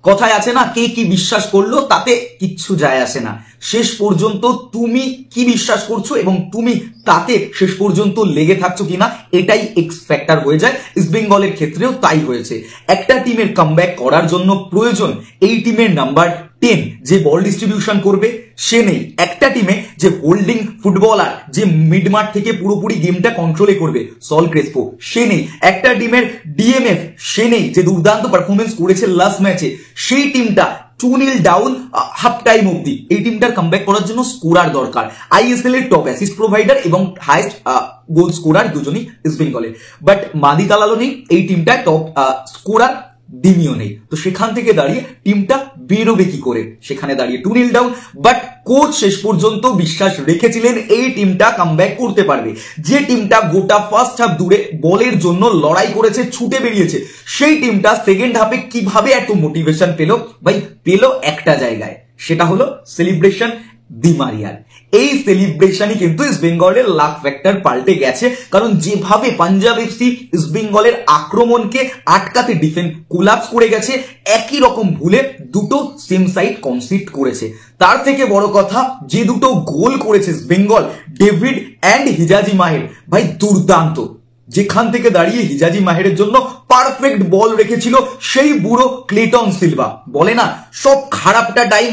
কথায় আছে না, কে কি বিশ্বাস করলো তাতে কিচ্ছু যায় আসে না, শেষ পর্যন্ত তুমি কি বিশ্বাস করছো এবং তুমি তাতে শেষ পর্যন্ত লেগে থাকছো কিনা এটাই এক্স ফ্যাক্টর হয়ে যায়। ইস্ট বেঙ্গলের ক্ষেত্রেও তাই হয়েছে। একটা টিমের কামব্যাক করার জন্য প্রয়োজন এই টিমের নাম্বার 10 যে বল ডিস্ট্রিবিউশন করবে সে নেই। একটা টিমে যে হোল্ডিং ফুটবলার যে মিড মাঠ থেকে পুরোপুরি গেমটা কন্ট্রোলে করবে সল ক্রেসপো সে নেই। একটা টিমের ডিএমএফ সে নেই যে দুর্দান্ত পারফরমেন্স করেছে লাস্ট ম্যাচে। সেই টিমটা 2-0 ডাউন হাফ টাইম অব্দি, এই টিমটার কামব্যাক করার জন্য স্কোরার দরকার। আইএসএল এর টপ অ্যাসিস্ট প্রোভাইডার এবং হাইস্ট গোল স্কোরার দুজনই ইস্ট বেঙ্গলের, বাট মাদি কালালো নেই, এই টিমটা টপ স্কোরার দিমিও নেই। তো সেখান থেকে দাঁড়িয়ে টিমটা বেরোবে কি করে? সেখানে দাঁড়িয়ে 2-0 ডাউন, বাট কোচ শেষ পর্যন্ত বিশ্বাস রেখেছিলেন এই টিমটা কামব্যাক করতে পারবে। যে টিমটা গোটা ফার্স্ট হাফ দূরে বলের জন্য লড়াই করেছে, ছুটে বেরিয়েছে, সেই টিমটা সেকেন্ড হাফে কিভাবে এত মোটিভেশন পেল? ভাই পেল একটা জায়গায়, সেটা হলো সেলিব্রেশন দি মারিয়ার। এই সেলিব্রেশনই কিন্তু ইস্ট বেঙ্গলের লাক ফ্যাক্টর পাল্টে গেছে, কারণ যেভাবে পাঞ্জাব এফসি ইস্ট বেঙ্গলের আক্রমণকে আটকাতে ডিফেন্স কোলাপস করে গেছে, একই রকম ভুলে দুটো সেম সাইড কনসিড করেছে। তার থেকে বড় কথা, যে দুটো গোল করেছে East Bengal, David and Hijazi Maher, ভাই দুর্দান্ত। যেখান থেকে দাঁড়িয়ে হিজাজি মাহেরের জন্য পারফেক্ট বল রেখেছিল সেই বুড়ো ক্লেটন সিলভা। বলে না, সব খারাপটা টাইম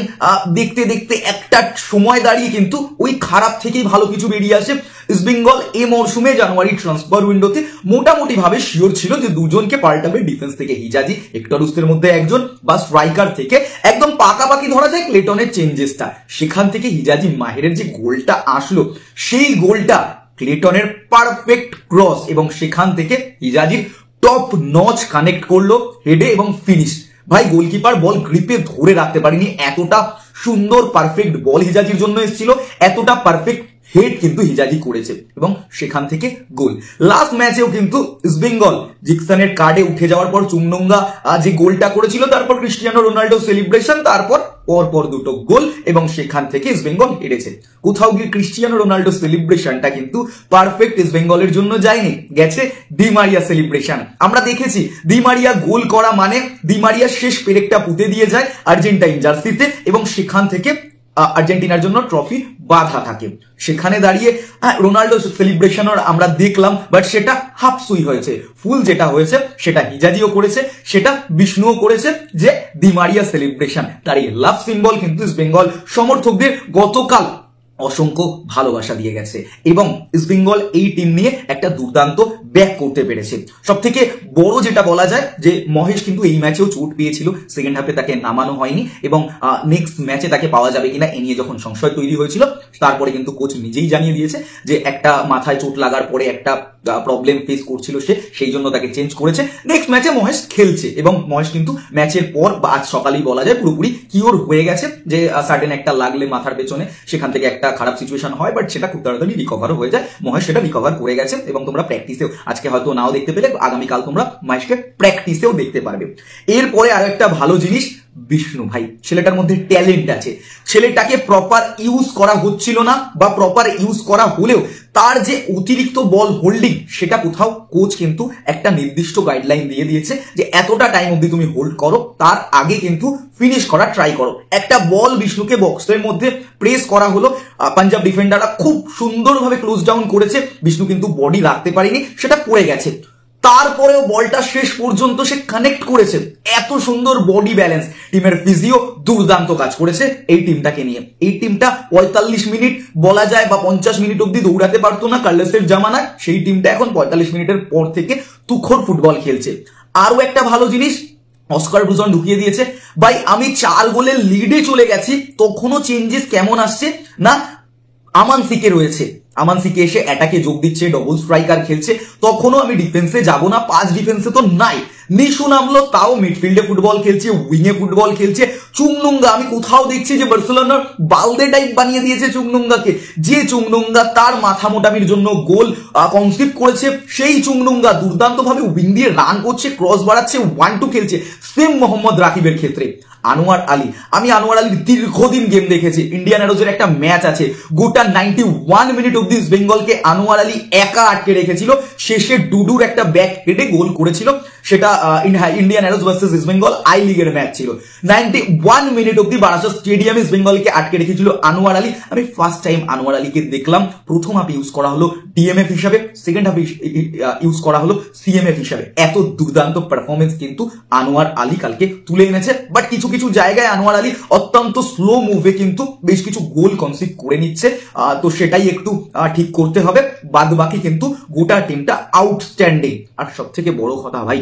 দেখতে দেখতে একটা সময় দাঁড়িয়ে কিন্তু ওই খারাপ থেকেই ভালো কিছু বেরিয়ে আসে। ইস্ট বেঙ্গল এই মরশুমে জানুয়ারি ট্রান্সফার উইন্ডোতে মোটামুটি ভাবে শিওর ছিল যে দুজনকে পাল্টাবে ডিফেন্স থেকে হিজাজি, হেক্টর মধ্যে একজন, বা স্ট্রাইকার থেকে একদম পাকাপাকি ধরা যায় ক্লেটনের চেঞ্জেসটা। সেখান থেকে হিজাজি মাহেরের যে গোলটা আসলো, সেই গোলটা ক্লেটনের পারফেক্ট ক্রস এবং সেখান থেকে হিজাজির টপ নচ কানেক্ট করলো হেডে এবং ফিনিশ। ভাই গোলকিপার বল গ্রিপে ধরে রাখতে পারেনি, এতটা সুন্দর পারফেক্ট বল হিজাজির জন্য এসেছিল, এতটা পারফেক্ট হেড কিন্তু হিজাজি করেছে এবং সেখান থেকে গোল। লাস্ট ম্যাচেও কিন্তু ইস্ট বেঙ্গল জিকসনের কার্ডে উঠে যাওয়ার পর চুংডুঙ্গা যে গোলটা করেছিল, তারপর ক্রিস্টিয়ানো রোনাল্ডো সেলিব্রেশন, তারপর পরপর দুটো গোল এবং সেখান থেকে ইস্ট বেঙ্গল হেরেছে। কোথাও গিয়ে ক্রিস্টিয়ানো রোনাল্ডো সেলিব্রেশনটা কিন্তু পারফেক্ট ইস্ট বেঙ্গলের জন্য যায়নি, গেছে দি মারিয়া সেলিব্রেশন। আমরা দেখেছি দি মারিয়া গোল করা মানে দি মারিয়া শেষ পেরেকটা পুঁতে দিয়ে যায় আর্জেন্টাইন জার্সিতে এবং সেখান থেকে আর্জেন্টিনার জন্য ট্রফি বাধা থাকে। সেখানে দাঁড়িয়ে রোনাল্ডো সেলিব্রেশন আমরা দেখলাম, বাট সেটা হাফ সুই হয়েছে। ফুল যেটা হয়েছে সেটা হিজাজিও করেছে, সেটা বিষ্ণুও করেছে, যে দি মারিয়া সেলিব্রেশন দাঁড়িয়ে লাভ সিম্বল কিন্তু ইস্ট বেঙ্গল সমর্থকদের গতকাল অসংখ্য ভালোবাসা দিয়ে গেছে এবং ইস্ট বেঙ্গল এই টিম নিয়ে একটা দুর্দান্ত ব্যাক করতে পেরেছে। সব থেকে বড় যেটা বলা যায় যে মহেশ কিন্তু এই ম্যাচেও চোট পেয়েছিল, সেকেন্ড হাফে তাকে নামানো হয়নি এবং নেক্সট ম্যাচে তাকে পাওয়া যাবে কিনা এ নিয়ে যখন সংশয় তৈরি হয়েছিল, তারপরে কিন্তু কোচ নিজেই জানিয়ে দিয়েছে যে একটা মাথায় চোট লাগার পরে একটা প্রবলেম ফেস করছিল সে, সেই জন্য তাকে চেঞ্জ করেছে। নেক্সট ম্যাচে মহেশ খেলছে এবং মহেশ কিন্তু ম্যাচের পর বা আজ সকালেই বলা যায় পুরোপুরি কিওর হয়ে গেছে, যে সার্টেন একটা লাগলে মাথার পেছনে সেখান থেকে একটা খারাপ সিচুয়েশন হয়, বাট সেটা খুব তাড়াতাড়ি রিকভারও হয়ে যায়। মহেশ সেটা রিকভার করে গেছে এবং তোমরা প্র্যাকটিসেও আজকে হয়তো নাও দেখতে পেলে, আগামীকাল তোমরা মহেশকে প্র্যাকটিসেও দেখতে পারবে। এরপরে আরো একটা ভালো জিনিস, বিষ্ণু ভাই ছেলেটার মধ্যে ট্যালেন্ট আছে, ছেলেটাকে প্রপার ইউজ করা হচ্ছিল না, বা প্রপার ইউজ করা হলেও তার যে অতিরিক্ত বল হোল্ডিং সেটা কোথাও কোচ কিন্তু একটা নির্দিষ্ট গাইডলাইন দিয়ে দিয়েছে যে এতটা টাইম অবধি তুমি হোল্ড করো, তার আগে কিন্তু ফিনিশ করা ট্রাই করো। একটা বল বিষ্ণুকে বক্সের মধ্যে প্রেস করা হলো, পাঞ্জাব ডিফেন্ডাররা খুব সুন্দরভাবে ক্লোজ ডাউন করেছে, বিষ্ণু কিন্তু বডি রাখতে পারেনি, সেটা পড়ে গেছে। তারপরেও বলটা শেষ পর্যন্ত সে কানেক্ট করেছে। এত সুন্দর বডি ব্যালেন্স, টিমের ফিজিও দুর্দান্ত কাজ করেছে এই টিমটাকে নিয়ে। এই টিমটা 45 মিনিট বলা যায় বা 50 মিনিট অব্দি দৌড়াতে পারতো না কার্লোসের জামানায়, সেই টিমটা এখন 45 মিনিটের পর থেকে তুখোড় ফুটবল খেলছে। আরো একটা ভালো জিনিস, অস্কার ব্রুজন ঢুকিয়ে দিয়েছে। ভাই আমি 4 গোলের লিডে চলে গেছি, তখনও চেঞ্জেস কেমন আসছে না, আমান সিকে রয়েছে, আমান সিকে এসে অ্যাটাকে যোগ দিচ্ছে, ডবল স্ট্রাইকার খেলছে, তখনও আমি ডিফেন্সে যাব না, 5 ডিফেন্সে তো নাই। নিশু নামলো, তাও মিডফিল্ডে ফুটবল খেলছে, উইংয়ে ফুটবল খেলছে। চুংনুঙ্গা আমি কোথাও দেখছি যে বার্সেলোনার বালদে টাইপ বানিয়ে দিয়েছে চুংনুঙ্গাকে, যে চুংনুঙ্গা তার মাথা মোটামির জন্য গোল কনসিভ করেছে, সেই চুংনুঙ্গা দুর্দান্ত ভাবে উইং দিয়ে রান করছে, ক্রস বাড়াচ্ছে, 1-2 খেলছে। সেম মোহাম্মদ রাকিবের ক্ষেত্রে আনোয়ার আলী, আমি আনোয়ার আলীর দীর্ঘদিন গেম দেখেছি, ইন্ডিয়ান অ্যারোজের একটা ম্যাচ আছে, গোটা 91 মিনিট অব্দি বেঙ্গলকে আনোয়ার আলী একা আটকে রেখেছিল, শেষে ডুডুর একটা ব্যাক হেডে গোল করেছিল সেটা Indian Arrows versus East Bengal I লিগের ম্যাচ ছিল। 91 মিনিট অব্দি বারাসাত স্টেডিয়ামে ইস্ট বেঙ্গলকে আটকে রেখেছিল আনোয়ার আলী। আমি ফার্স্ট টাইম আনোয়ার আলীকে দেখলাম। প্রথম হাফ ইউজ করা হলো ডিএমএফ হিসাবে, সেকেন্ড হাফ ইউজ করা হলো সিএমএফ হিসাবে। এত দুর্দান্ত পারফরমেন্স কিন্তু আনোয়ার আলী কালকে তুলে এনেছে। বাট কিছু কিছু জায়গায় আনোয়ার আলী অত্যন্ত স্লো মুভে কিন্তু বেশ কিছু গোল কনসিভ করে নিচ্ছে, তো সেটাই একটু ঠিক করতে হবে। বাদ বাকি কিন্তু গোটা টিমটা আউটস্ট্যান্ডিং। আর সব থেকে বড় কথা ভাই,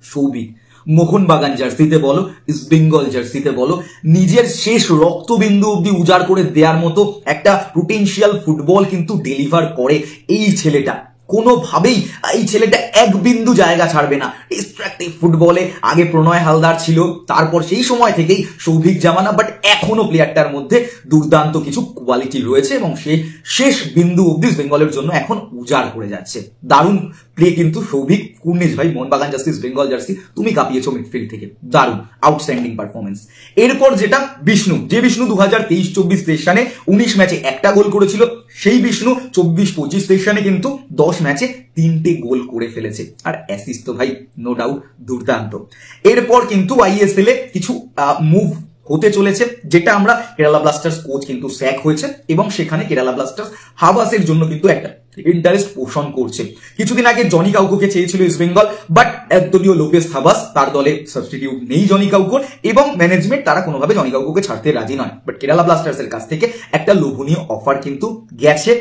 সৌভিক মোহনবাগান জার্সিতে বলো, ইস্ট বেঙ্গল জার্সিতে বলো, নিজের শেষ রক্তবিন্দু অব্দি উজাড় করে দেওয়ার মতো একটা পোটেনশিয়াল ফুটবল কিন্তু ডেলিভার করে এই ছেলেটা। কোনোভাবেই এই ছেলেটা এক বিন্দু জায়গা ছাড়বে না ডিস্ট্রাকটিভ ফুটবলে। আগে প্রণয় হালদার ছিল, তারপর সেই সময় থেকেই সৌভিক জামানা, বাট এখনো প্লেয়ারটার মধ্যে দুর্দান্ত কিছু কোয়ালিটি রয়েছে এবং সে শেষ বিন্দু অব্দি বেঙ্গলের জন্য এখন উজাড় করে যাচ্ছে। দারুণ প্লে কিন্তু সৌভিক। কুর্নিশ ভাই, Mohun Bagan jersey, east Bengal jersey তুমি কাঁপিয়েছো মিডফিল্ড থেকে, দারুণ আউটস্ট্যান্ডিং পারফরমেন্স। এরপর যেটা বিষ্ণু, যে বিষ্ণু 2023-24 সেশনে 19 ম্যাচে একটা গোল করেছিল, সেই বিষ্ণু 24-25 সেশনে কিন্তু 10 ম্যাচে 3টে গোল করে ফেলেছে। আর অ্যাসিস্ট তো ভাই নো ডাউট দুর্দান্ত। এরপর কিন্তু আইএসএল এ কিছু মুভ হতে চলেছে, যেটা আমরা কেরালা ব্লাস্টার্স কোচ কিন্তু স্যাক হয়েছে এবং সেখানে কেরালা ব্লাস্টার্স হাবাসের জন্য কিন্তু একটা ইন্টারেস্ট পোষণ করছে। কিছুদিন আগে জনি কাউকোকে চেয়েছিল ইস্ট বেঙ্গল, বাট একদলীয় লোপেস হাবাস, তার দলে সাবস্টিটিউট নেই জনি কাউকোর, এবং ম্যানেজমেন্ট তারা কোনোভাবে জনি কাউকোকে ছাড়তে রাজি নয়। বাট কেরালা ব্লাস্টার্স এর কাছ থেকে একটা লোভনীয় অফার কিন্তু গেছে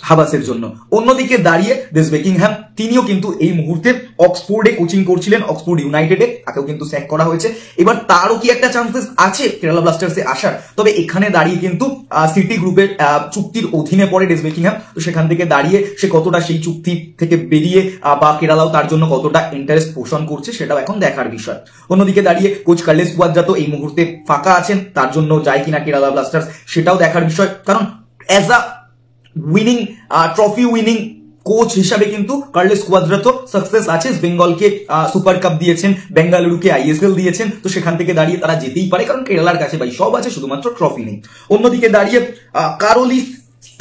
হাবাসের জন্য। অন্যদিকে দাঁড়িয়ে দেস বেকিংহ্যাম, তিনিও কিন্তু এই মুহূর্তে অক্সফোর্ডে কোচিং করছিলেন, অক্সফোর্ড ইউনাইটেডে, তাকেও কিন্তু স্যাক করা হয়েছে। এবার তারও কি একটা চান্সেস আছে কেরালা ব্লাস্টার্সে আসার? তবে এখানে দাঁড়িয়ে কিন্তু সিটি গ্রুপের চুক্তির অধীনে পড়ে ডেস বেকিংহ্যাম, তো সেখান থেকে দাঁড়িয়ে সে কতটা সেই চুক্তি থেকে বেরিয়ে বা কেরালাও তার জন্য কতটা ইন্টারেস্ট পোষণ করছে সেটাও এখন দেখার বিষয়। অন্যদিকে দাঁড়িয়ে কোচ কার্লেস কুয়াদ্রাতো এই মুহূর্তে ফাঁকা আছেন, তার জন্য যায় কিনা কেরালা ব্লাস্টার্স সেটাও দেখার বিষয়। কারণ as a winning trophy winning coach হিসাবে কিন্তু কার্লেস কুয়াদ্রাতো সাকসেস আছে। বেঙ্গলকে সুপার কাপ দিয়েছেন, বেঙ্গালুরুকে আইএসএল দিয়েছেন, তো সেখান থেকে দাঁড়িয়ে তারা যেতেই পারে, কারণ কেরালার কাছে ভাই সব আছে, শুধুমাত্র ট্রফি নেই। অন্যদিকে দাঁড়িয়ে কারোলিস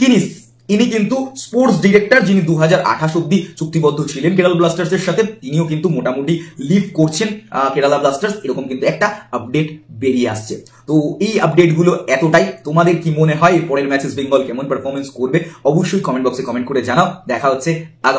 কিনিস, ইনি কিন্তু স্পোর্টস ডিরেক্টর, যিনি 2028 অব্দি চুক্তিবদ্ধ ছিলেন কেরালা ব্লাস্টার্স এর সাথে, তিনিও কিন্তু মোটামুটি লিভ করছেন কেরালা ব্লাস্টার্স, এরকম কিন্তু একটা আপডেট বেরিয়ে আসছে। তো এই আপডেট গুলো এতটাই। তোমাদের কি মনে হয় পরের ম্যাচে বেঙ্গল কেমন পারফরমেন্স করবে? অবশ্যই কমেন্ট বক্সে কমেন্ট করে জানাও। দেখা হচ্ছে আগামী